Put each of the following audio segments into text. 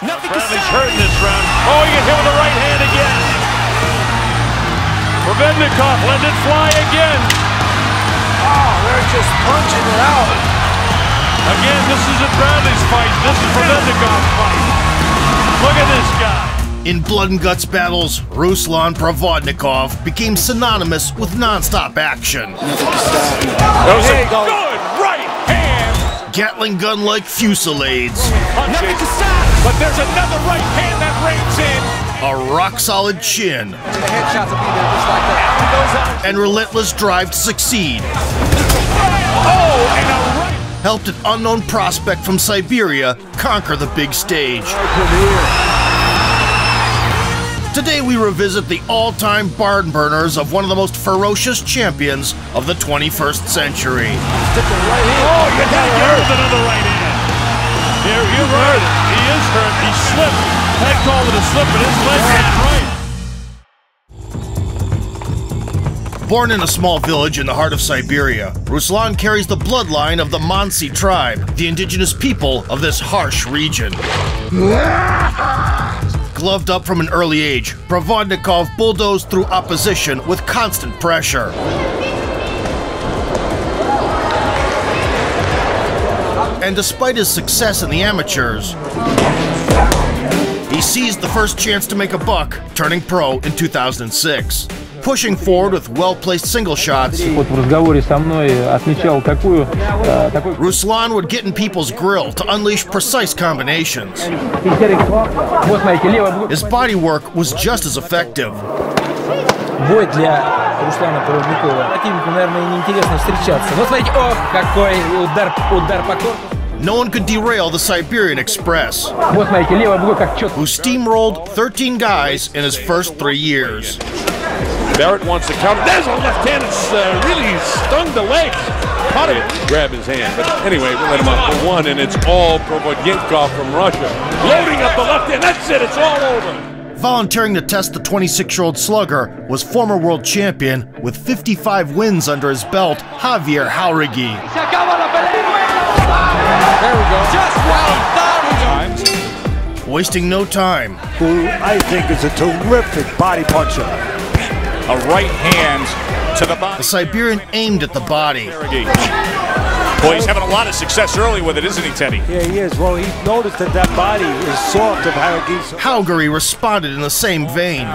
Bradley's hurt in this round. Oh, he gets hit with the right hand again. Provodnikov let it fly again. Oh, they're just punching it out. Again, this isn't Bradley's fight. This is Provodnikov's fight. Look at this guy. In blood and guts battles, Ruslan Provodnikov became synonymous with non-stop action. That was a good right hand. Gatling-gun like fusillades. Punches, but there's another right hand that rains in. A rock-solid chin. And relentless drive to succeed. Oh, and a right. Helped an unknown prospect from Siberia conquer the big stage. Today we revisit the all-time barn burners of one of the most ferocious champions of the 21st century. Oh, here's another right hand. Here, you heard it. He is hurt. He slipped. Head called it a slip, but his leg went right. Born in a small village in the heart of Siberia, Ruslan carries the bloodline of the Mansi tribe, the indigenous people of this harsh region. Gloved up from an early age, Provodnikov bulldozed through opposition with constant pressure. And despite his success in the amateurs, he seized the first chance to make a buck, turning pro in 2006. Pushing forward with well-placed single shots, Ruslan would get in people's grill to unleash precise combinations. His body work was just as effective. Бой для Руслана Проводникова. Противнику, наверное, неинтересно встречаться. Но смотрите, ох, какой удар по корпусу. No one could derail the Siberian Express, who steamrolled 13 guys in his first 3 years. Barrett wants to counter. There's a left hand that's really stung the leg. Caught him. Grab his hand. But anyway, we'll let him up for one, and it's all Provodnikov from Russia. Loading up the left hand. That's it. It's all over. Volunteering to test the 26-year-old slugger was former world champion with 55 wins under his belt, Javier Jauregui. There we go. Just 1,000 times. Wasting no time. Who I think is a terrific body puncher. A right hand to the body. The Siberian aimed at the body. Boy, he's having a lot of success early with it, isn't he, Teddy? Yeah, he is. Well, he noticed that that body is soft of Jauregui's. Jauregui responded in the same vein.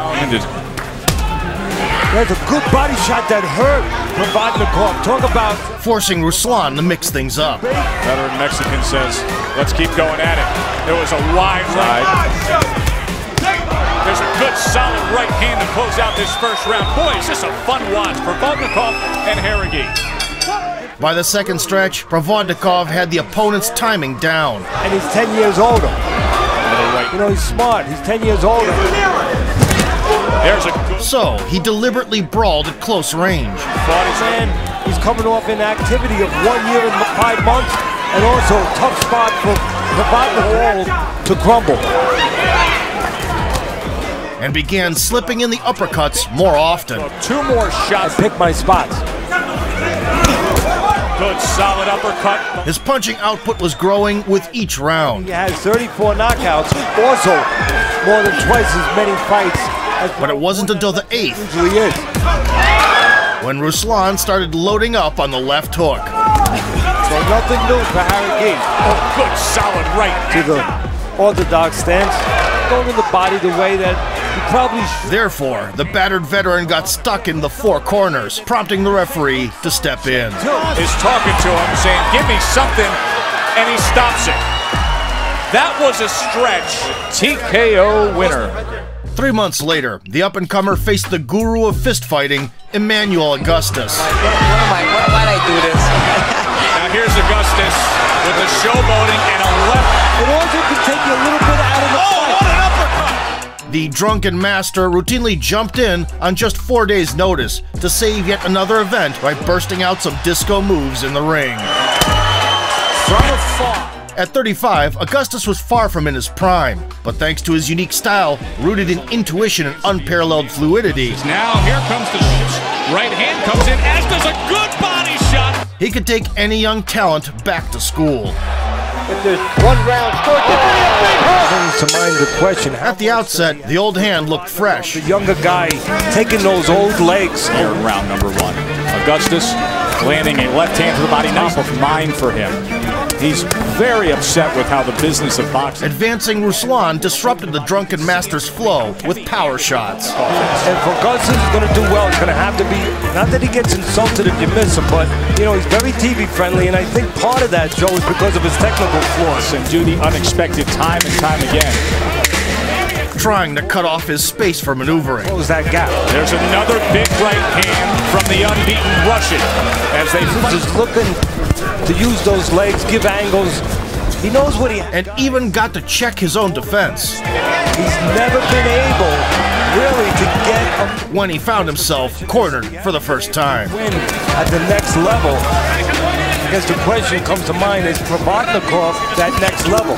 That's a good body shot that hurt Provodnikov. Talk about forcing Ruslan to mix things up. Veteran Mexican says, let's keep going at it. There was a wide right. There's a good solid right hand to close out this first round. Boy, is this a fun watch for Provodnikov and Jauregui. By the second stretch, Provodnikov had the opponent's timing down. And he's 10 years older. Right. You know, he's smart. He's 10 years older. There's a good... So, he deliberately brawled at close range. And he's coming off inactivity of 1 year and 5 months, and also a tough spot for Provodnikov to crumble. And began slipping in the uppercuts more often. 2 more shots. I pick my spots. Good solid uppercut. His punching output was growing with each round. He has 34 knockouts, also more than twice as many fights as But it wasn't until the 8th usually is. when Ruslan started loading up on the left hook. So nothing new for Jauregui. Oh, good solid right. To the orthodox stance, going in the body the way that he probably should. Therefore, the battered veteran got stuck in the 4 corners, prompting the referee to step in. Is talking to him, saying, give me something, and he stops it. That was a stretch. TKO winner. 3 months later, the up-and-comer faced the guru of fist-fighting, Emmanuel Augustus. Why'd I do this? Now here's Augustus with the showboating and a left. It also can take you a little bit out of the fight. What an uppercut! The drunken master routinely jumped in on just 4 days' notice to save yet another event by bursting out some disco moves in the ring. From afar. At 35, Augustus was far from in his prime, but thanks to his unique style, rooted in intuition and unparalleled fluidity, Now here comes the right hand comes in, as does a good body shot. he could take any young talent back to school. If there's one round short, brings to mind the question. At the outset, the old hand looked fresh. The younger guy taking those old legs. Here in round number 1. Augustus landing a left hand to the body, top of mind for him. He's very upset with how the business of boxing. Advancing Ruslan disrupted the drunken master's flow with power shots. And if Augustus is going to do well, it's going to have to be, not that he gets insulted if you miss him, but, you know, he's very TV friendly, and I think part of that, Joe, is because of his technical flaws. And do the unexpected time and time again. Trying to cut off his space for maneuvering. Close that gap. There's another big right hand from the unbeaten Russian as they Just looking to use those legs, give angles. He knows what he has. And even got to check his own defense. He's never been able, really, to get a When he found himself cornered for the first time. win at the next level. I guess the question comes to mind, is Provodnikov that next level?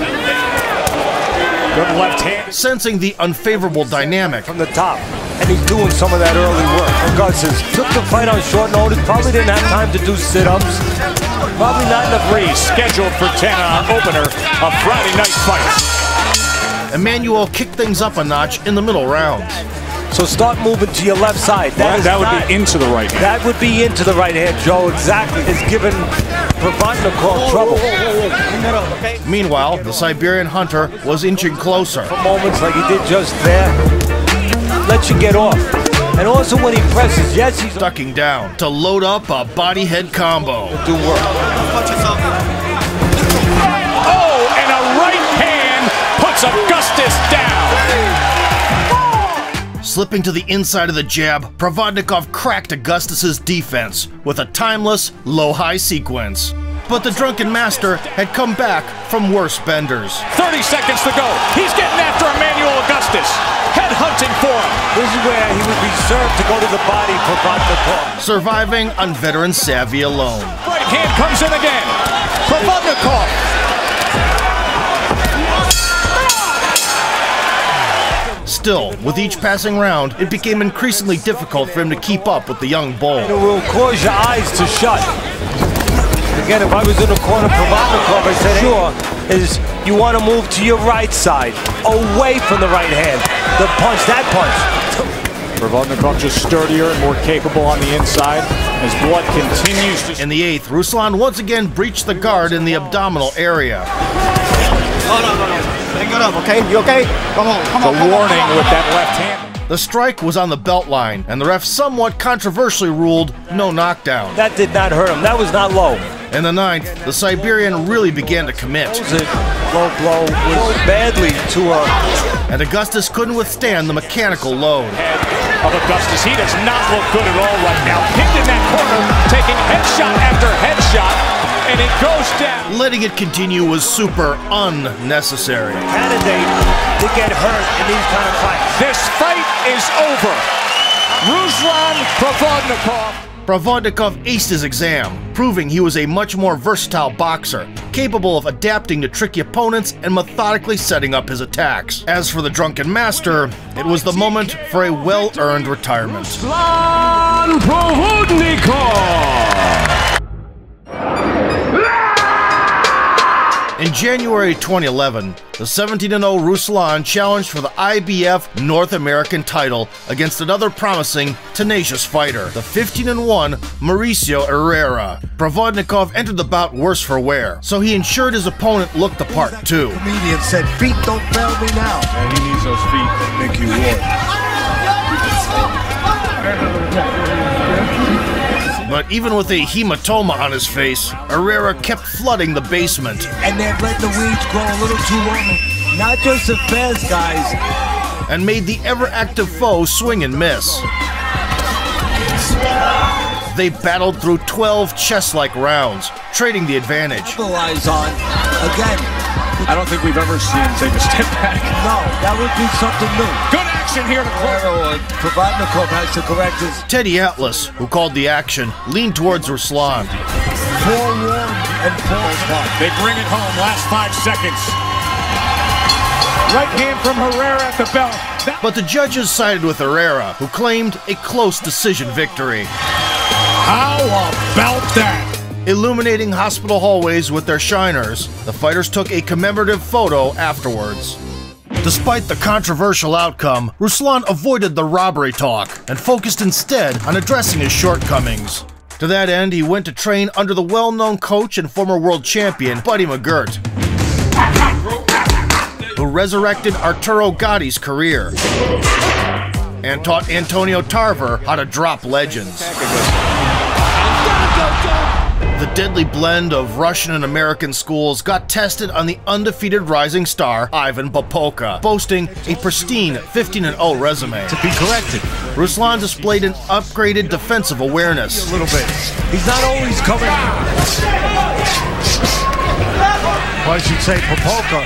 good left hand. Sensing the unfavorable dynamic, From the top, and he's doing some of that early work. Augustus took the fight on short notice, probably didn't have time to do sit-ups. Probably not enough Scheduled for 10 on opener of Friday night fights. Emmanuel kicked things up a notch in the middle rounds. So start moving to your left side. That would be into the right hand. That would be into the right hand, Joe. Exactly. It's given Provodnikov trouble. Meanwhile, the Siberian hunter was inching closer. For moments like he did just there, lets you get off. And also when he presses, yes, he's Ducking down to load up a body-head combo. do work. Oh, and a right hand puts Augustus down. Slipping to the inside of the jab, Provodnikov cracked Augustus's defense with a timeless low-high sequence. But the drunken master had come back from worse benders. 30 seconds to go. He's getting after Emmanuel Augustus. Head hunting for him. This is where he would be served to go to the body, Provodnikov. Surviving on veteran savvy alone. Right hand comes in again. Provodnikov. Still, with each passing round, it became increasingly difficult for him to keep up with the young bull. It will cause your eyes to shut. Again, if I was in the corner, Provodnikov, I said, sure, is you want to move to your right side, away from the right hand. The punch, that punch. Provodnikov just sturdier and more capable on the inside. His blood continues to... In the 8th, Ruslan once again breached the guard in the abdominal area. No. Get up, okay? You okay? Come on. The warning with that left hand. The strike was on the belt line, and the ref somewhat controversially ruled no knockdown. That did not hurt him. That was not low. In the 9th, the Siberian really began to commit, Low blow was badly to a... and Augustus couldn't withstand the mechanical load. Head of Augustus. He does not look good at all right now. Pinned in that corner, taking headshot after headshot, and it goes down. Letting it continue was super unnecessary. Candidate to get hurt in these kind of fights. This fight is over. Ruslan Provodnikov. Provodnikov aced his exam, proving he was a much more versatile boxer, capable of adapting to tricky opponents and methodically setting up his attacks. As for the drunken master, it was the moment for a well-earned retirement. Ruslan Provodnikov! In January 2011, the 17-0 Ruslan challenged for the IBF North American title against another promising, tenacious fighter, the 15-1 Mauricio Herrera. Provodnikov entered the bout worse for wear, so he ensured his opponent looked the part too. Comedian said, feet don't fail me now. Yeah, he needs those feet. Think you would. But even with a hematoma on his face, Herrera kept flooding the basement. And they've let the weeds grow a little too long. Not just the fast guys. And made the ever-active foe swing and miss. They battled through 12 chess-like rounds, trading the advantage. Capitalize on, again. I don't think we've ever seen him take a step back. No, that would be something new. Good action here to close. Provodnikov has to correct his Teddy Atlas, who called the action, leaned towards Ruslan. forewarned and false start. They bring it home, last 5 seconds. Right hand from Herrera at the belt. But the judges sided with Herrera, who claimed a close decision victory. How about that? Illuminating hospital hallways with their shiners, the fighters took a commemorative photo afterwards. Despite the controversial outcome, Ruslan avoided the robbery talk and focused instead on addressing his shortcomings. To that end, he went to train under the well-known coach and former world champion Buddy McGirt, who resurrected Arturo Gotti's career and taught Antonio Tarver how to drop legends. The deadly blend of Russian and American schools got tested on the undefeated rising star Ivan Popolka, boasting a pristine 15-0 resume. To be corrected. Ruslan displayed an upgraded defensive awareness. A little bit. He's not always coming. Well, I should say Popolka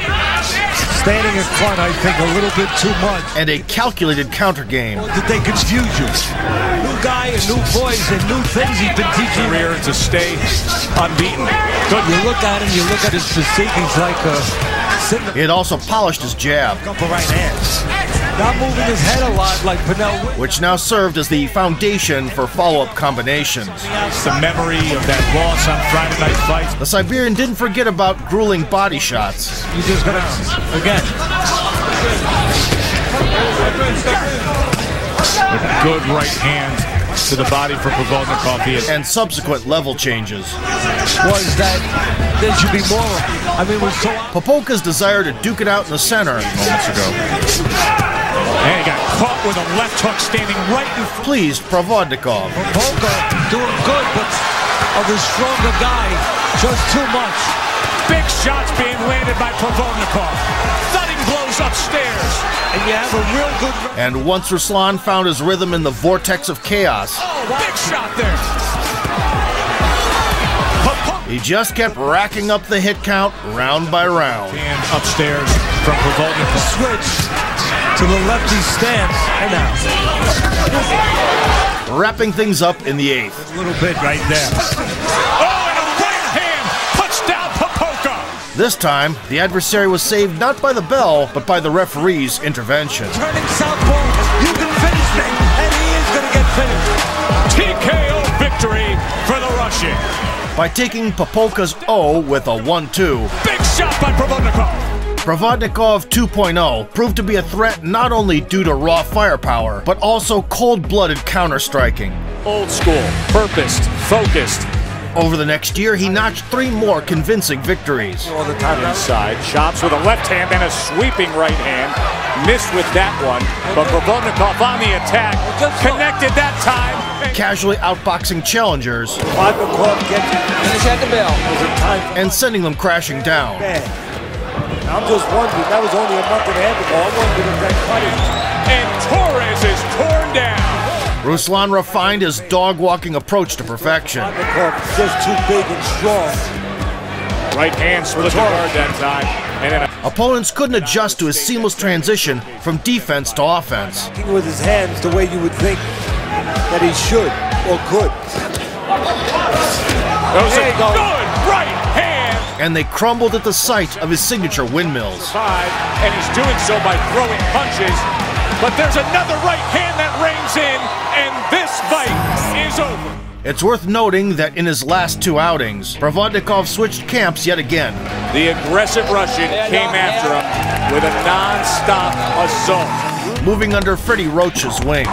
standing in front, I think, a little bit too much. And a calculated counter game. Did they confuse you? New guy and new boys and new things he's been teaching. Career to stay unbeaten. Good. You look at him, you look at his physique, he's like He had also polished his jab, couple right hands. Not moving his head a lot like Pernell, which now served as the foundation for follow-up combinations. It's the memory of that loss on Friday Night Fights. The Siberian didn't forget about grueling body shots. You just gotta, again. A good right hand to the body for Provodnikov. And subsequent level changes. Was that there should be more? I mean, it was so. Popolka's desire to duke it out in the center moments ago. And he got caught with a left hook standing right in front. Pleased Provodnikov. Popolka doing good, but of the stronger guy, just too much. Big shots being landed by Provodnikov. Thudding blows upstairs. And you have a real good. And once Ruslan found his rhythm in the vortex of chaos, big shot there. He just kept racking up the hit count round by round. And upstairs from Provodnikov. Switch to the lefty stance. And now. Wrapping things up in the 8th. A little bit right there. Oh, and a right hand puts down Popolka. This time, the adversary was saved not by the bell, but by the referee's intervention. Turning southpaw, you can finish me, and he is going to get finished. TKO victory for the Russian. By taking Popolka's O with a 1-2. Big shot by Provodnikov. Provodnikov 2.0 proved to be a threat not only due to raw firepower, but also cold-blooded counter-striking. Old school, purposed, focused. Over the next year, he notched 3 more convincing victories. All the time inside, chops with a left hand and a sweeping right hand. Missed with that one, but Provodnikov on the attack, connected that time. Casually outboxing challengers and sending them crashing down. I'm just wondering, that was only a month and a half ago. I'm wondering if that fight And Torres is torn down. Ruslan refined his dog-walking approach to perfection. Just too big and strong. Right hand split the guard that time. And then opponents couldn't adjust to his seamless transition from defense to offense. With his hands the way you would think that he should or could. That was a good right hand. And they crumbled at the sight of his signature windmills. And he's doing so by throwing punches. But there's another right hand that rings in, and this fight is over. It's worth noting that in his last 2 outings, Provodnikov switched camps yet again. The aggressive Russian came after him with a non-stop assault. Moving under Freddie Roach's wing.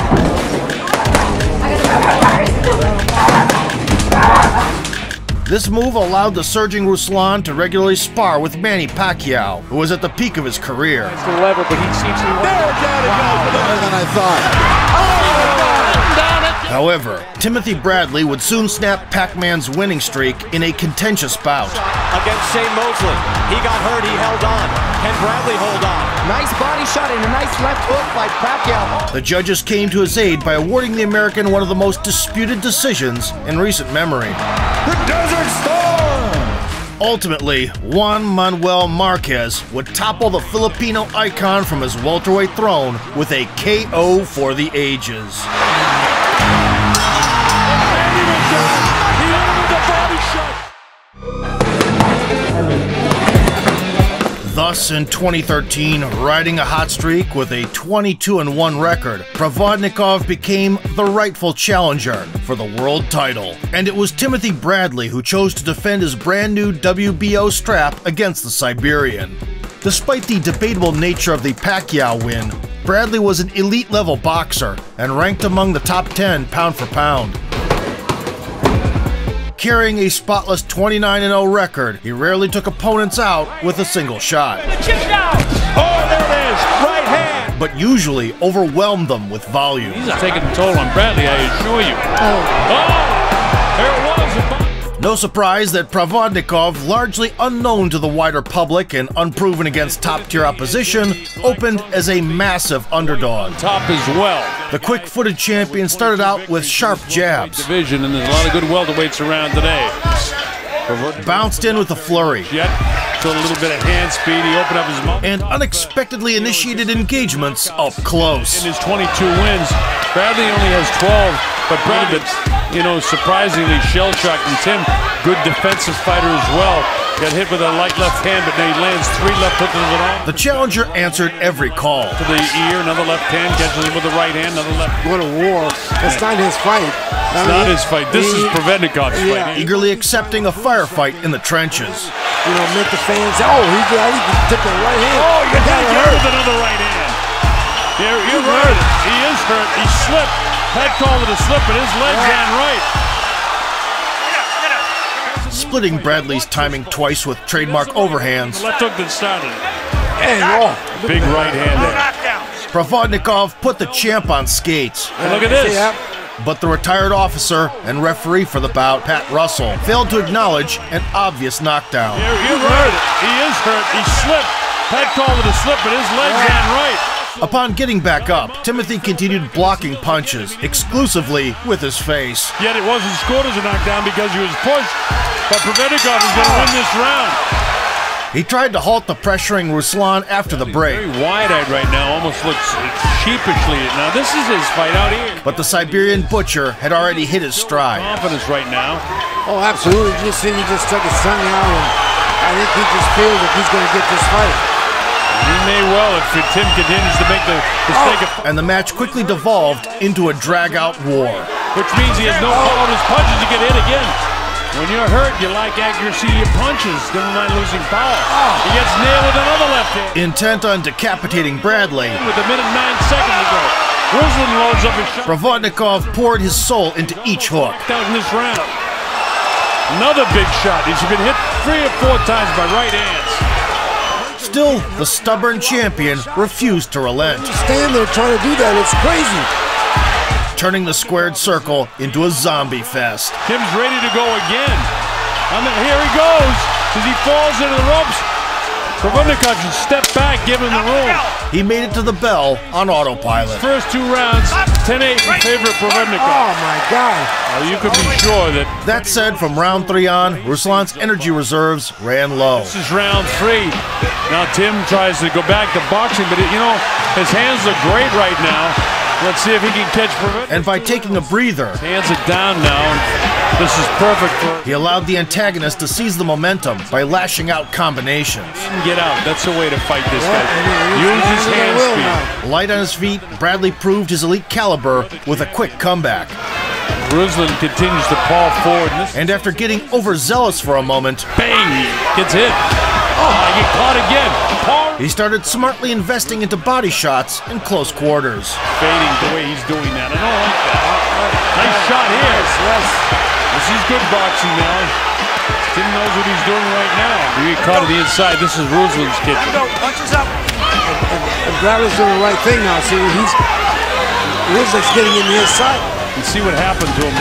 This move allowed the surging Ruslan to regularly spar with Manny Pacquiao, who was at the peak of his career. It's the lever, but he seems to be Better than I thought. However, Timothy Bradley would soon snap Pac-Man's winning streak in a contentious bout. Against Shane Mosley. He got hurt, he held on. Can Bradley hold on? Nice body shot and a nice left hook by Pacquiao. The judges came to his aid by awarding the American one of the most disputed decisions in recent memory. The Desert Storm! Ultimately, Juan Manuel Marquez would topple the Filipino icon from his welterweight throne with a KO for the ages. Thus, in 2013, riding a hot streak with a 22-1 record, Provodnikov became the rightful challenger for the world title. And it was Timothy Bradley who chose to defend his brand new WBO strap against the Siberian. Despite the debatable nature of the Pacquiao win, Bradley was an elite-level boxer and ranked among the top 10 pound for pound. Carrying a spotless 29-0 record, he rarely took opponents out with a single shot. Oh, there it is, right hand. But usually overwhelmed them with volume. He's taking a toll on Bradley, I assure you. There it was. No surprise that Provodnikov, largely unknown to the wider public and unproven against top-tier opposition, opened as a massive underdog. Top as well. The quick-footed champion started out with sharp jabs. Division, and there's a lot of good welterweights around today. Bounced in with a flurry. Yet, showed a little bit of hand speed. He opened up his mouth. And unexpectedly initiated engagements up close. In his 22 wins, Bradley only has 12. But Bradley, you know, surprisingly shell-shocked. And Tim, good defensive fighter as well. Got hit with a light left hand, but then he lands 3 left hooks of it all. The challenger answered every call. To the ear, another left hand, catches him with the right hand, another left. Go to war. That's not his fight. It's not his fight. This is Provodnikov's fight. Eagerly accepting a firefight in the trenches. You know, make the fans, oh, he took the right hand. Oh, you got hurt with another right hand. You're right. He is hurt. He slipped. Head called it a slip, but his leg ran right. Splitting Bradley's timing twice with trademark overhands. Left hook that started it. And big right hand there. Provodnikov put the champ on skates. And look at this. But the retired officer and referee for the bout, Pat Russell, failed to acknowledge an obvious knockdown. You're right. He is hurt. He slipped. Pat called it a slip, but his leg ran right. Upon getting back up, Timothy continued blocking punches, exclusively with his face. Yet it wasn't scored as a knockdown because he was pushed. But Provodnikov is going to win this round. He tried to halt the pressuring Ruslan after the break. Very wide-eyed right now, almost looks sheepishly. Now this is his fight out here. But the Siberian butcher had already hit his stride. Confidence right now. Oh, absolutely. He just took his tongue out, and I think he just feels that he's going to get this fight. He may well if Tim continues to make the mistake. And the match quickly devolved into a drag-out war. Which means he has no power on his punches to get hit again. When you're hurt, you like accuracy of your punches. Don't mind losing power. He gets nailed with another left hand. Intent on decapitating Bradley. With a minute 9 seconds to go. Ruslan loads up his shot. Provodnikov poured his soul into each hook. Out in this round. Another big shot. He's been hit 3 or 4 times by right hands. Still, the stubborn champion refused to relent. Stand there trying to do that, it's crazy. Turning the squared circle into a zombie fest. Tim's ready to go again. Here he goes. As he falls into the ropes. Provodnikov should step back, give him the room. He made it to the bell on autopilot. First 2 rounds, 10-8 in favor of Provodnikov. Oh my God. Well, you could be sure that. That said, from round 3 on, Ruslan's energy reserves ran low. This is round 3. Now Tim tries to go back to boxing, but you know, his hands look great right now. Let's see if he can catch Provodnikov. And by taking a breather, hands are down now. This is perfect for. He allowed the antagonist to seize the momentum by lashing out combinations. Get out. That's the way to fight this guy. Use his hand speed. Light on his feet, Bradley proved his elite caliber with a quick comeback. Ruslan continues to paw forward. And after getting overzealous for a moment, bang! He gets hit. I get caught again. He started smartly investing into body shots in close quarters. Fading the way he's doing that. I don't like that. Nice shot here. Yes. This is good boxing now. Tim knows what he's doing right now. You get caught on the inside. This is Ruslan's kitchen. Punches up. And Bradley's doing the right thing now. See, Ruslan's getting in his side. And see what happened to him.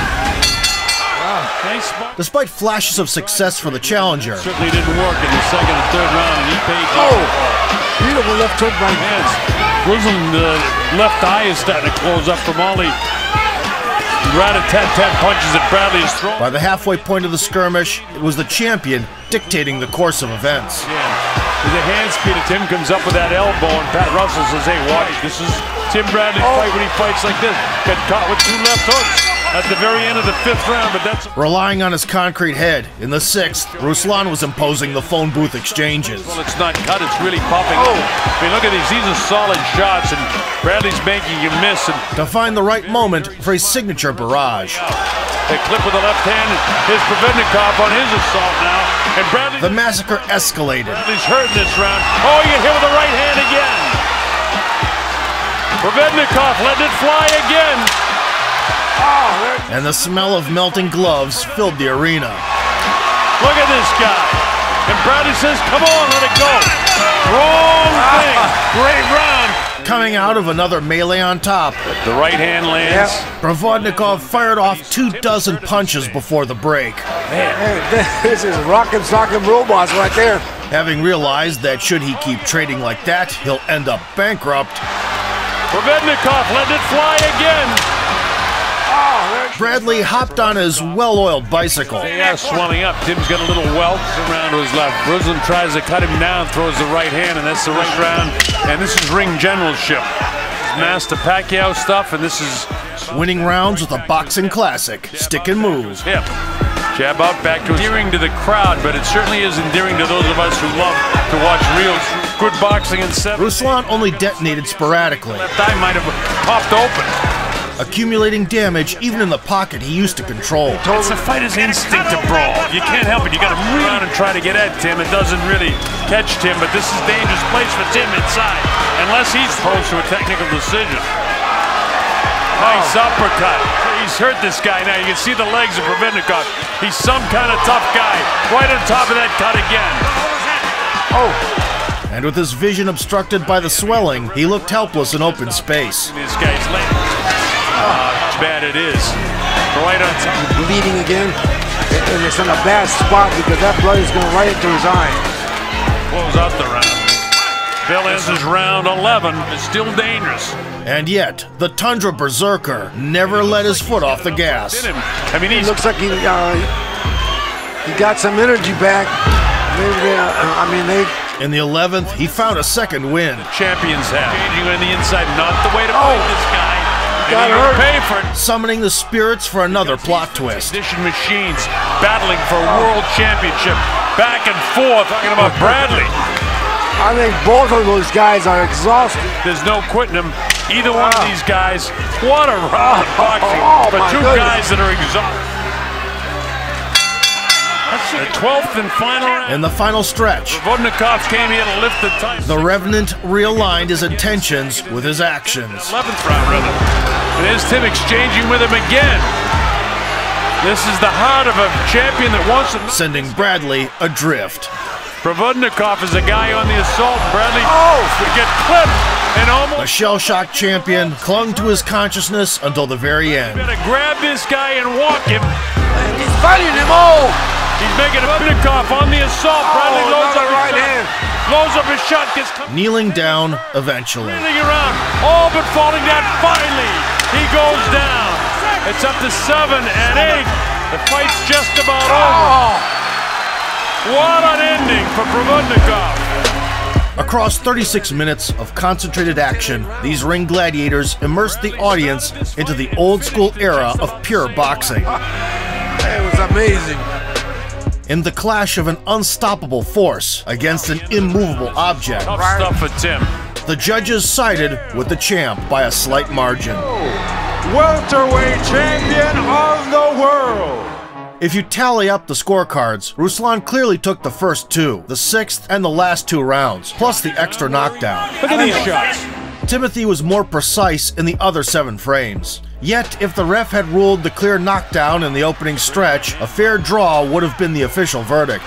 Nice spot. Despite flashes of success for the challenger, certainly didn't work in the 2nd and 3rd round, and he paid. Beautiful left hook by hands. Ruslan, the left eye is starting to close up from all the rat-a-tat-tat punches that Bradley is throwing. By the halfway point of the skirmish, it was the champion dictating the course of events. With a hand speed, Tim comes up with that elbow, and Pat Russell says, hey, watch, this is Tim Bradley's fight when he fights like this. Got caught with 2 left hooks. at the very end of the 5th round, but that's... Relying on his concrete head, in the 6th, Ruslan was imposing the phone booth exchanges. Well, it's not cut, it's really popping. Oh. I mean, look at these are solid shots, and Bradley's making you miss. And to find the right moment for a signature barrage. A clip with the left hand, here's Provodnikov on his assault now, and Bradley... The massacre escalated. Bradley's hurt in this round. Oh, you get hit with the right hand again. Provodnikov letting it fly again. Oh, and the smell of melting gloves filled the arena. Look at this guy. And Bradley says, come on, let it go. Wrong thing. Great round. Coming out of another melee on top. The right hand lands. Provodnikov fired off 24 punches before the break. Man, this is rockin' sockin' robots right there. Having realized that should he keep trading like that, he'll end up bankrupt. Provodnikov letting it fly again. Bradley hopped on his well-oiled bicycle. Yeah, swelling up. Tim's got a little welt around to his left. Ruslan tries to cut him down, throws the right hand, and that's the right round. And this is ring generalship. Master Pacquiao stuff, and this is... Winning rounds with a boxing classic, stick and move. Hip. Jab out, back to endearing to the crowd, but it certainly is endearing to those of us who love to watch real good boxing in 7. Ruslan only detonated sporadically. Left eye might have popped open. Accumulating damage even in the pocket he used to control. It's a fighter's instinct to brawl. You can't help it. You got to move around and try to get at Tim. It doesn't really catch Tim, but this is a dangerous place for Tim inside, unless he's opposed to a technical decision. Nice uppercut. He's hurt this guy now. You can see the legs of Provodnikov. He's some kind of tough guy. Right on top of that cut again. Oh. And with his vision obstructed by the swelling, he looked helpless in open space. This guy's landing. How bad it is. Right on top. Bleeding again, and it's in a bad spot because that blood is going right into his eye. Close out the round. Bill ends his round 11. It's still dangerous. And yet, the Tundra Berserker never let his foot off the gas. I mean, he looks like he got some energy back. In the 11th, he found a second win. The champions have. Changing on the inside, not the way to fight this guy. Got hurt. Pay for it. Summoning the spirits for another plot twist. Edition machines battling for world championship. Back and forth, talking about Bradley. I think both of those guys are exhausted. There's no quitting them. Either one of these guys. What a round of boxing. But two guys that are exhausted. That's the 12th and final round. In the final stretch, Provodnikov came here to lift the title. The Revenant realigned his intentions with his actions. 11th round, rather. And there's Tim exchanging with him again. This is the heart of a champion that wants to... Sending Bradley adrift. Provodnikov is a guy on the assault. Bradley would get clipped and almost... The shell-shocked champion clung to his consciousness until the very end. You better grab this guy and walk him. And he's fighting him all. He's making a Provodnikov on the assault. Bradley loads up his right hand. Loads up his shot. Gets kneeling down eventually. Spinning around. All but falling down. Finally, he goes down. It's up to 7 and 8. The fight's just about over. What an ending for Provodnikov. Across 36 minutes of concentrated action, these ring gladiators immersed the audience into the old-school era of pure boxing. It was amazing. In the clash of an unstoppable force against an immovable object. Tough stuff for Tim. The judges sided with the champ by a slight margin. Welterweight champion of the world. If you tally up the scorecards, Ruslan clearly took the first 2, the 6th and the last 2 rounds, plus the extra knockdown. Look at these shots. Timothy was more precise in the other 7 frames. Yet, if the ref had ruled the clear knockdown in the opening stretch, a fair draw would have been the official verdict.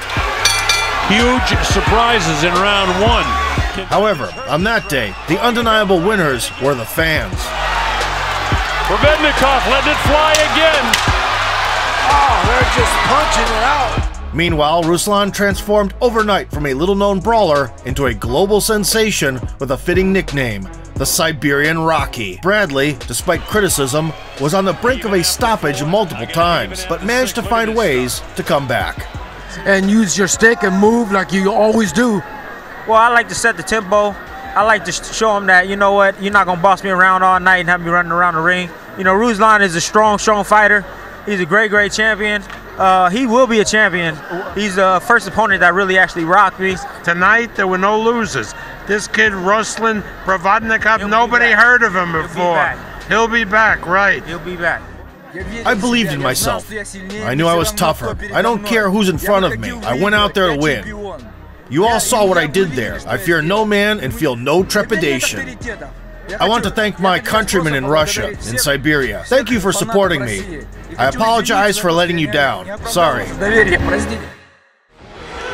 Huge surprises in round 1. However, on that day, the undeniable winners were the fans. Provodnikov letting it fly again. They're just punching it out. Meanwhile, Ruslan transformed overnight from a little-known brawler into a global sensation with a fitting nickname, the Siberian Rocky. Bradley, despite criticism, was on the brink of a stoppage multiple times, but managed to find ways to come back. And use your stick and move like you always do. Well, I like to set the tempo. I like to show him that, you know what, you're not going to boss me around all night and have me running around the ring. You know, Ruslan is a strong fighter. He's a great champion. He will be a champion. He's the first opponent that really actually rocked me. Tonight, there were no losers. This kid, Ruslan Provodnikov, nobody heard of him before. He'll be back, right. He'll be back. I believed in myself. I knew I was tougher. I don't care who's in front of me. I went out there to win. You all saw what I did there. I fear no man and feel no trepidation. I want to thank my countrymen in Russia, in Siberia. Thank you for supporting me. I apologize for letting you down. Sorry.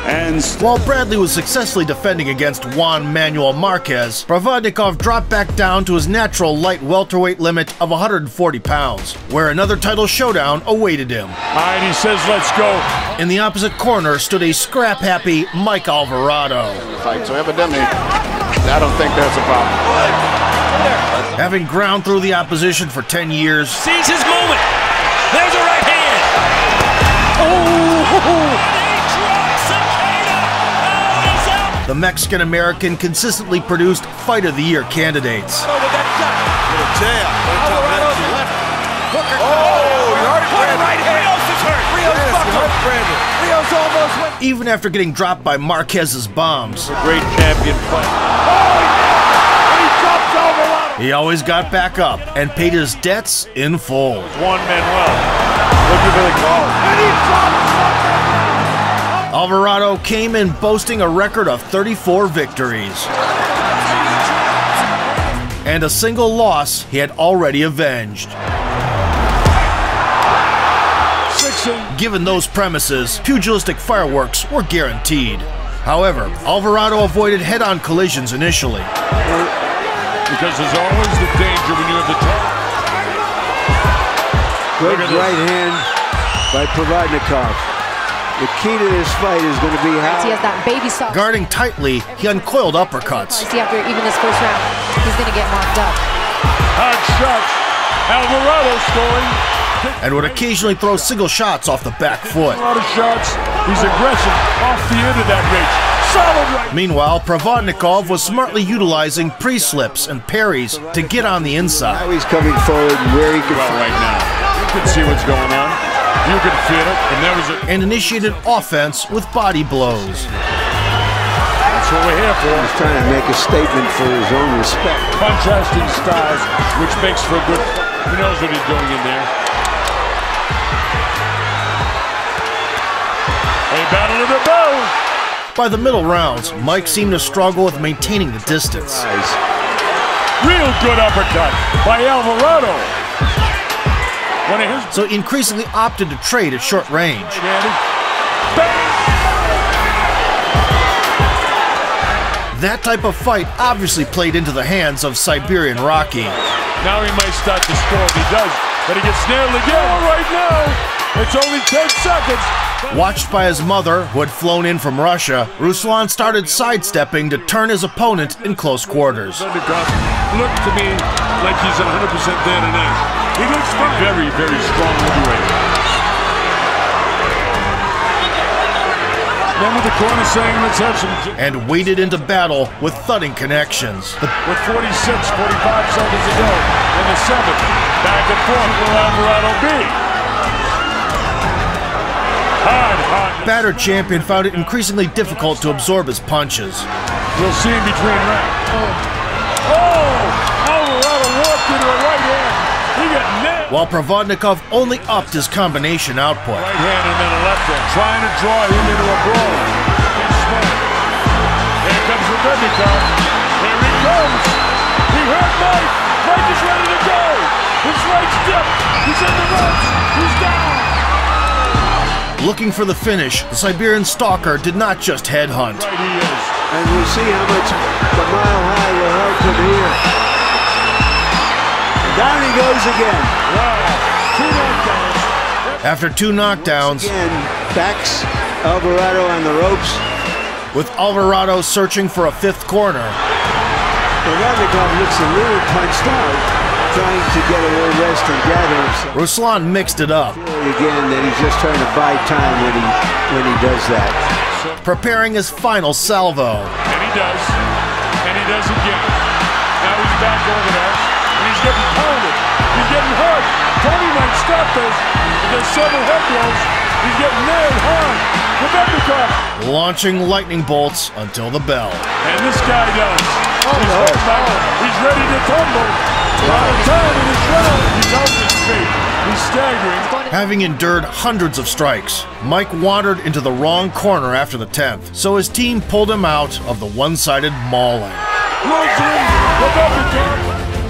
And while Bradley was successfully defending against Juan Manuel Marquez, Provodnikov dropped back down to his natural light welterweight limit of 140 pounds, where another title showdown awaited him. All right, he says, let's go. In the opposite corner stood a scrap-happy Mike Alvarado. So evidently, I don't think that's a problem. Having ground through the opposition for 10 years, sees his moment. There's a right hand. Oh! The Mexican-American consistently produced Fight of the Year candidates. Even after getting dropped by Marquez's bombs, Great champion fight. he always got back up and paid his debts in full. Juan Manuel looking for the call. And he dropped. Alvarado came in boasting a record of 34 victories. And a single loss he had already avenged. Given those premises, pugilistic fireworks were guaranteed. However, Alvarado avoided head-on collisions initially. Because there's always the danger when you have the top. Good right hand by Provodnikov. The key to this fight is going to be how he has that baby soft. Guarding tightly, he uncoiled uppercuts. See, after even this first round, he's going to get marked up. Hard shots. Alvarado scoring. And would occasionally throw single shots off the back foot. A lot of shots. He's aggressive off the end of that reach. Solid right. Meanwhile, Provodnikov was smartly utilizing pre-slips and parries to get on the inside. Now he's coming forward and where he can right now. You can see what's going on. You can feel it, and there was and initiated offense with body blows. That's what we're here for. He's trying to make a statement for his own respect. Contrasting styles, which makes for a good. He knows what he's doing in there. A battle of the bow. By the middle rounds, Mike seemed to struggle with maintaining the distance. Real good uppercut by Alvarado. So he increasingly opted to trade at short range. That type of fight obviously played into the hands of Siberian Rocky. Now he might start to score. He does, but he gets nailed again right now. It's only 10 seconds. Watched by his mother, who had flown in from Russia, Ruslan started sidestepping to turn his opponent in close quarters. Looked to me like he's 100% there tonight. He looks very, very strong heavyweight. Then with the corner saying, let's have some... And waded into battle with thudding connections. With 45 seconds to go in the 7th. Back and forth will Alvarado be. Hard. Battered champion found it increasingly difficult to absorb his punches. We'll see in between rounds. Alvarado walked into a right hand. He got nailed. While Provodnikov only upped his combination output. Right hand and then a left hand, trying to draw him into a brawl. He's smart. Here comes Provodnikov. Here he comes. He hurt Mike. Mike is ready to go. His right step. He's in the ropes. He's down. Looking for the finish, the Siberian stalker did not just headhunt. Right he is. And we'll see how much the mile high will help him here. Down he goes again. Wow. 2 knockdowns. After 2 knockdowns, again, backs Alvarado on the ropes. With Alvarado searching for a 5th corner. Provodnikov looks a little punched out, trying to get a little rest and gather himself. Ruslan mixed it up. Again, that he's just trying to buy time when he does that. Preparing his final salvo. And he does. And he does again. Now he's back over there. And he's getting pounded. He's getting hurt. stop this. There's several head blows. He's getting nailed hard. Provodnikov. Launching lightning bolts until the bell. And this guy does. He's ready to tumble. Out of time in his round. He's out his feet. He's staggering. Having endured hundreds of strikes, Mike wandered into the wrong corner after the 10th, so his team pulled him out of the one-sided mauling.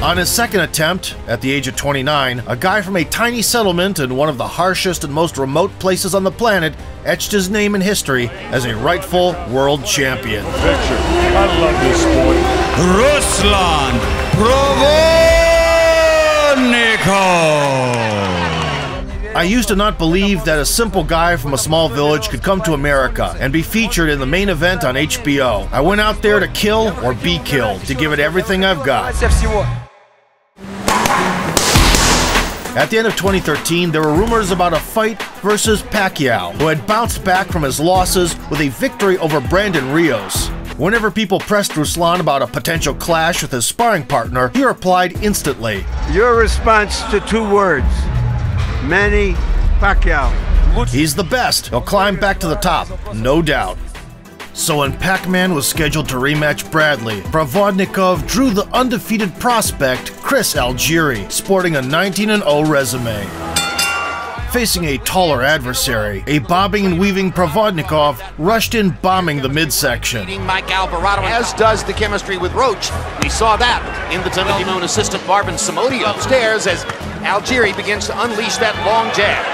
On his second attempt, at the age of 29, a guy from a tiny settlement in one of the harshest and most remote places on the planet etched his name in history as a rightful world champion. Picture. I love this sport. Ruslan Provodnikov. I used to not believe that a simple guy from a small village could come to America and be featured in the main event on HBO. I went out there to kill or be killed, to give it everything I've got. At the end of 2013, there were rumors about a fight versus Pacquiao, who had bounced back from his losses with a victory over Brandon Rios. Whenever people pressed Ruslan about a potential clash with his sparring partner, he replied instantly. Your response to 2 words. Manny Pacquiao. He's the best. He'll climb back to the top, no doubt. So when Pac-Man was scheduled to rematch Bradley, Provodnikov drew the undefeated prospect Chris Algieri, sporting a 19-0 resume. Facing a taller adversary, a bobbing and weaving Provodnikov rushed in, bombing the midsection. Mike Alvarado, as does the chemistry with Roach. We saw that in the Timothy Moon assistant Marvin Simodi upstairs as Algieri begins to unleash that long jab.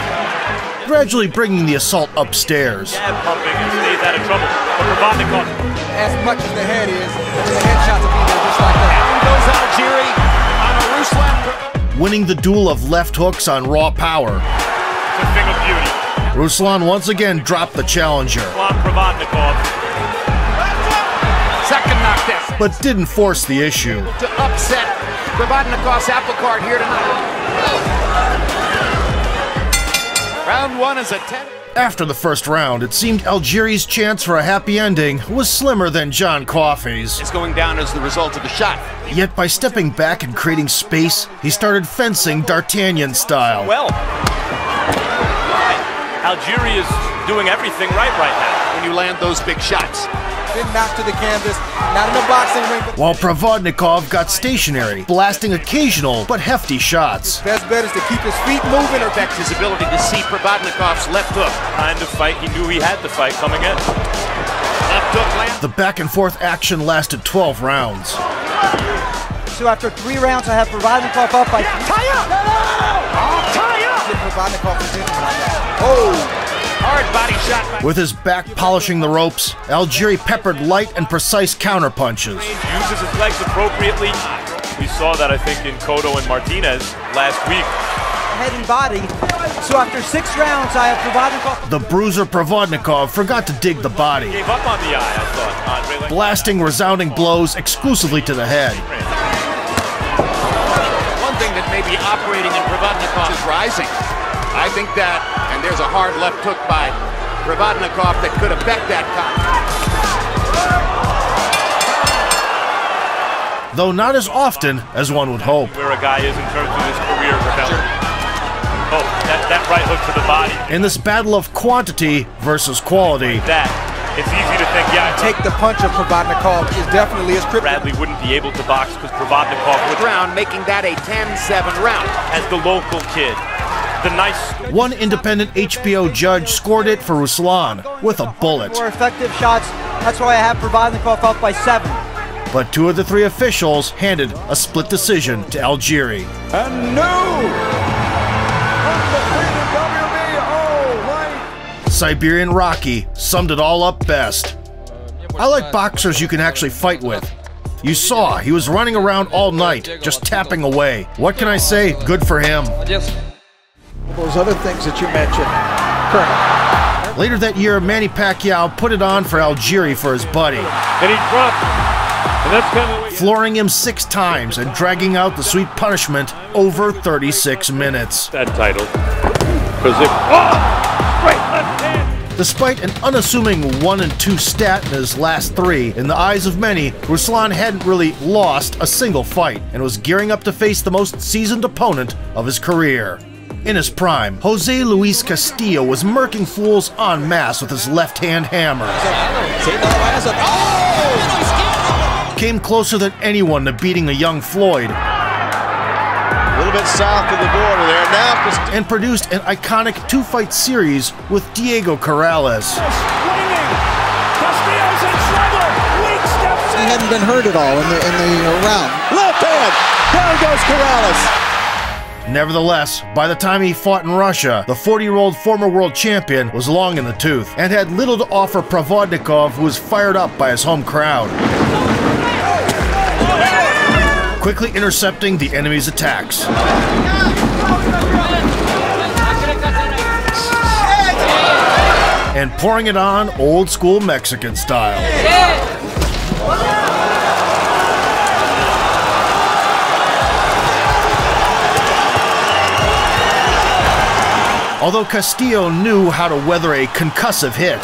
Gradually bringing the assault upstairs. Jab pumping and stays out of trouble. But Provodnikov, as much as the head is, the headshots will be there just like that. Down goes Algieri on a Ruslan. Winning the duel of left hooks on raw power. It's a thing of beauty. Ruslan once again dropped the challenger. Ruslan Provodnikov. Second knockdown. But didn't force the issue. To upset Provodnikov's apple cart here tonight. Round 1 is a 10. After the first round, it seemed Algieri's chance for a happy ending was slimmer than John Coffey's. It's going down as the result of the shot. Yet by stepping back and creating space, he started fencing D'Artagnan style. Well, Algieri is doing everything right now. When you land those big shots. Been knocked to the canvas, not in the boxing ring. While Provodnikov got stationary, blasting occasional but hefty shots. Best bet is to keep his feet moving or affect his ability to see Provodnikov's left hook. Kind of fight he knew he had to fight coming in. Left hook land. The back and forth action lasted 12 rounds. So after 3 rounds, I have Provodnikov up by... Tie up! Tie up! Provodnikov position right now. Oh! Hard body shot by... With his back polishing the ropes, Algieri peppered light and precise counterpunches. Uses his legs appropriately. We saw that, I think, in Cotto and Martinez last week. Head and body. So after 6 rounds, I have Provodnikov. The bruiser Provodnikov forgot to dig the body. Gave up on the eye, I thought. Andre, blasting resounding blows exclusively to the head. One thing that may be operating in Provodnikov is rising. I think that, and there's a hard left hook by Provodnikov that could affect that count. Though not as often as one would hope. Where a guy is in terms of his career development. Oh, that right hook to the body. In this battle of quantity versus quality. It's easy to think, yeah. Take the punch of Provodnikov is definitely his kryptonite. Bradley wouldn't be able to box because Provodnikov would round, making that a 10-7 round. As the local kid. One independent HBO judge scored it for Ruslan with a bullet. More effective shots, that's why I have Provodnikov up by 7. But 2 of the 3 officials handed a split decision to Algieri. And no! Undefeated WBO light. Siberian Rocky summed it all up best. I like boxers you can actually fight with. You saw, he was running around all night, just tapping away. What can I say? Good for him. Those other things that you mentioned, Colonel. Later that year, Manny Pacquiao put it on for Algieri for his buddy. And he dropped. And that's kind of flooring him 6 times and dragging out the sweet punishment over 36 minutes. That title. Great left hand. Despite an unassuming 1-2 stat in his last 3, in the eyes of many, Ruslan hadn't really lost a single fight and was gearing up to face the most seasoned opponent of his career. In his prime, Jose Luis Castillo was murking fools en masse with his left-hand hammer. Came closer than anyone to beating the young Floyd. A little bit south of the border there now. And produced an iconic two-fight series with Diego Corrales. He hadn't been hurt at all in the round. Left hand, down goes Corrales. Nevertheless, by the time he fought in Russia, the 40-year-old former world champion was long in the tooth and had little to offer Provodnikov, who was fired up by his home crowd. Quickly intercepting the enemy's attacks. And pouring it on old-school Mexican style. Although Castillo knew how to weather a concussive hit.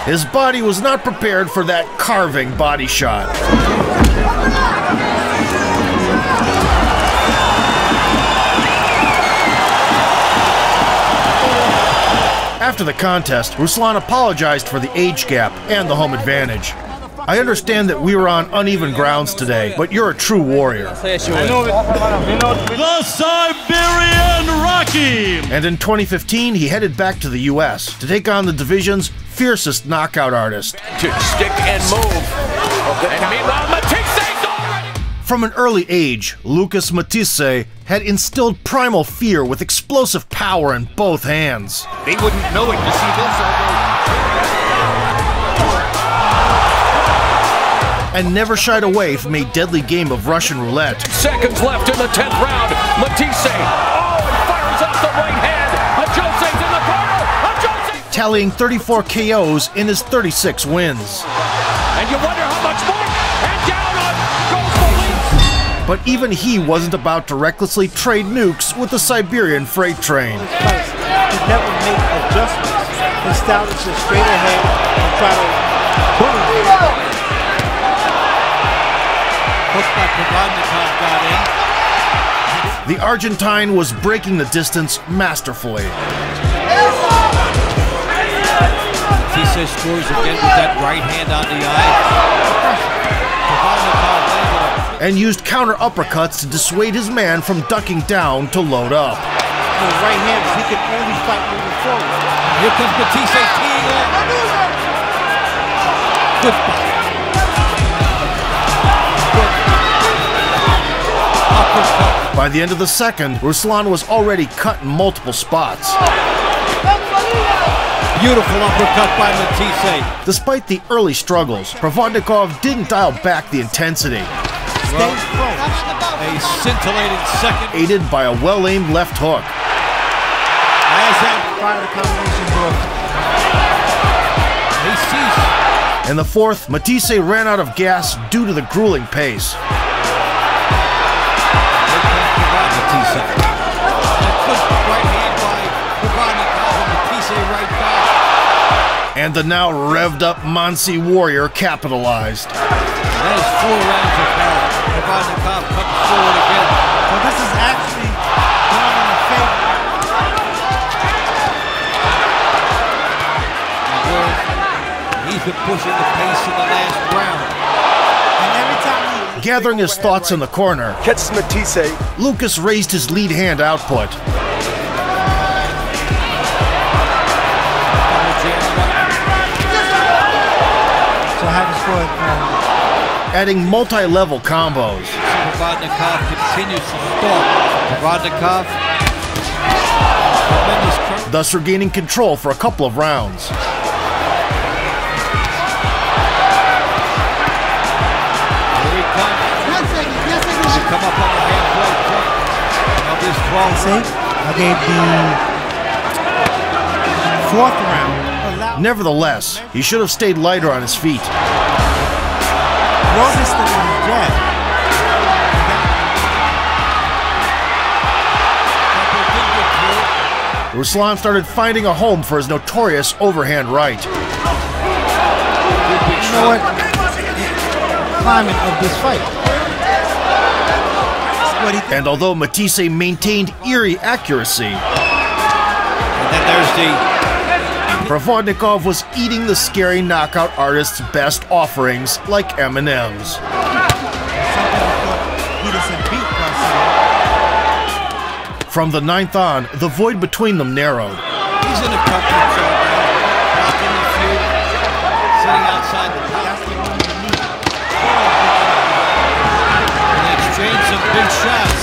His body was not prepared for that carving body shot. After the contest, Ruslan apologized for the age gap and the home advantage. I understand that we were on uneven grounds today, but you're a true warrior. The Siberian Rocky! And in 2015, he headed back to the US to take on the division's fiercest knockout artist. To stick and move. And meanwhile, Matisse's already... From an early age, Lucas Matisse had instilled primal fear with explosive power in both hands. They wouldn't know it to see this, and never shied away from a deadly game of Russian roulette. Seconds left in the 10th round. Matisse, and fires off the right hand. Ajose's in the corner. Ajose! Tallying 34 KOs in his 36 wins. And you wonder how much more. And down on goes the lead. But even he wasn't about to recklessly trade nukes with the Siberian freight train. He never made adjustments. His style is just straight ahead and try to boom. Provodnikov got in. The Argentine was breaking the distance masterfully. Matisse scores again with that right hand on the eye. And used counter uppercuts to dissuade his man from ducking down to load up. With right hands, he can only fight moving forward. Here comes Matisse teeing off. Good fight. By the end of the second, Ruslan was already cut in multiple spots. Beautiful uppercut by Matisse. Despite the early struggles, Provodnikov didn't dial back the intensity. Well, a scintillating second. Aided by a well-aimed left hook. As that fire combination broke. In the fourth, Matisse ran out of gas due to the grueling pace. And the now revved up Mansi warrior capitalized. That is 4 rounds of power. Provodnikov comes forward again. So this is actually going in the favor. He's been pushing the pace in the last round. And every time gathering his thoughts in the corner, catches Matisse. Lucas raised his lead hand output. Adding multi-level combos. Provodnikov continues to stalk. Provodnikov, tremendous. Thus regaining control for a couple of rounds. Here he comes. He come up on the halfway point of this 12th round. I gave the 4th round. Nevertheless, he should have stayed lighter on his feet. Ruslan started finding a home for his notorious overhand right. You know what? climate of this fight. And although Matisse maintained eerie accuracy, And then there's the Provodnikov was eating the scary knockout artist's best offerings like M&Ms. From the 9th on, the void between them narrowed. He's in a couple of blocking the feud, sitting outside the plastic. And they exchanged some big shots.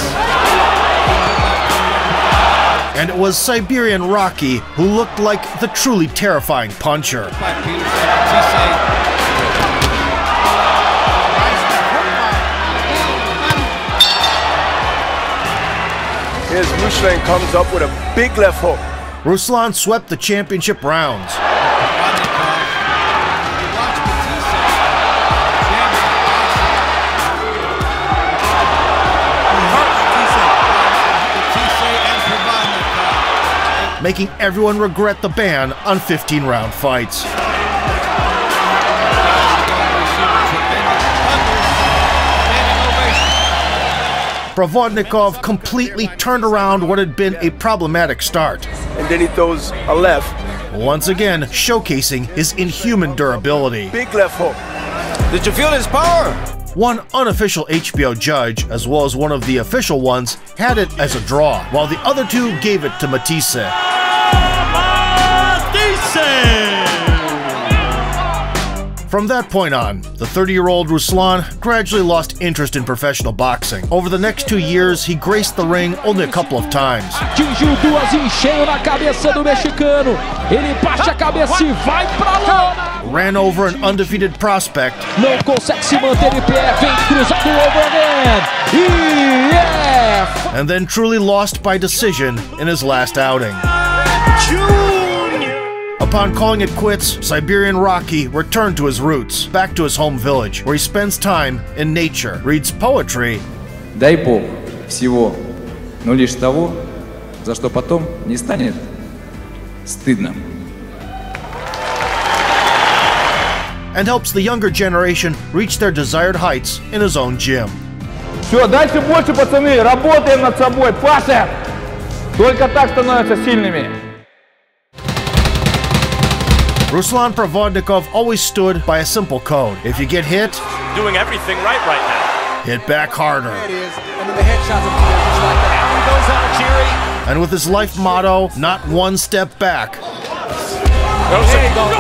And it was Siberian Rocky who looked like the truly terrifying puncher. Here's Ruslan comes up with a big left hook. Ruslan swept the championship rounds. Making everyone regret the ban on 15-round fights. Provodnikov completely turned around what had been a problematic start. And then he throws a left. Once again, showcasing his inhuman durability. Big left hook. Did you feel his power? One unofficial HBO judge, as well as one of the official ones, had it as a draw, while the other two gave it to Matisse. From that point on, the 30-year-old Ruslan gradually lost interest in professional boxing. Over the next 2 years, he graced the ring only a couple of times. Atingiu duas em cheio na cabeça do mexicano. Ele baixa a cabeça e vai pra lona. Ran over an undefeated prospect. Não consegue se manter em pé, vem cruzado overhand. And then truly lost by decision in his last outing. Upon calling it quits, Siberian Rocky returned to his roots, back to his home village, where he spends time in nature, reads poetry, Дай Бог всего, но лишь того, за что потом не станет стыдно. and helps the younger generation reach their desired heights in his own gym. Все, дальше больше, пацаны, работаем над собой, Паша! Только так становятся сильными. Ruslan Provodnikov always stood by a simple code. If you get hit, doing everything right now. Hit back harder. There it is. And then the headshots are just like that. Down goes Algieri. And with his life motto, not one step back, That was a good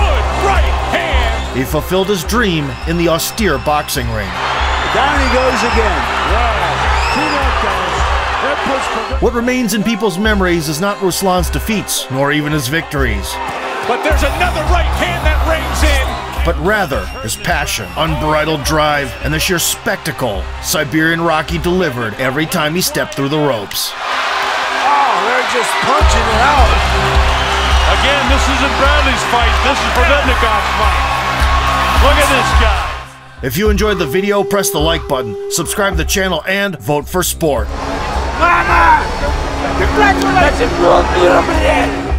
right hand. he fulfilled his dream in the austere boxing ring. Down he goes again. What remains in people's memories is not Ruslan's defeats, nor even his victories, But there's another right hand that rings in. but rather his passion, unbridled drive, and the sheer spectacle Siberian Rocky delivered every time he stepped through the ropes. Oh, they're just punching it out. Again, this isn't Bradley's fight. This is Provodnikov's fight. Look at this guy. If you enjoyed the video, press the like button, subscribe to the channel, and vote for sport. Mama! Congratulations, world leader, man!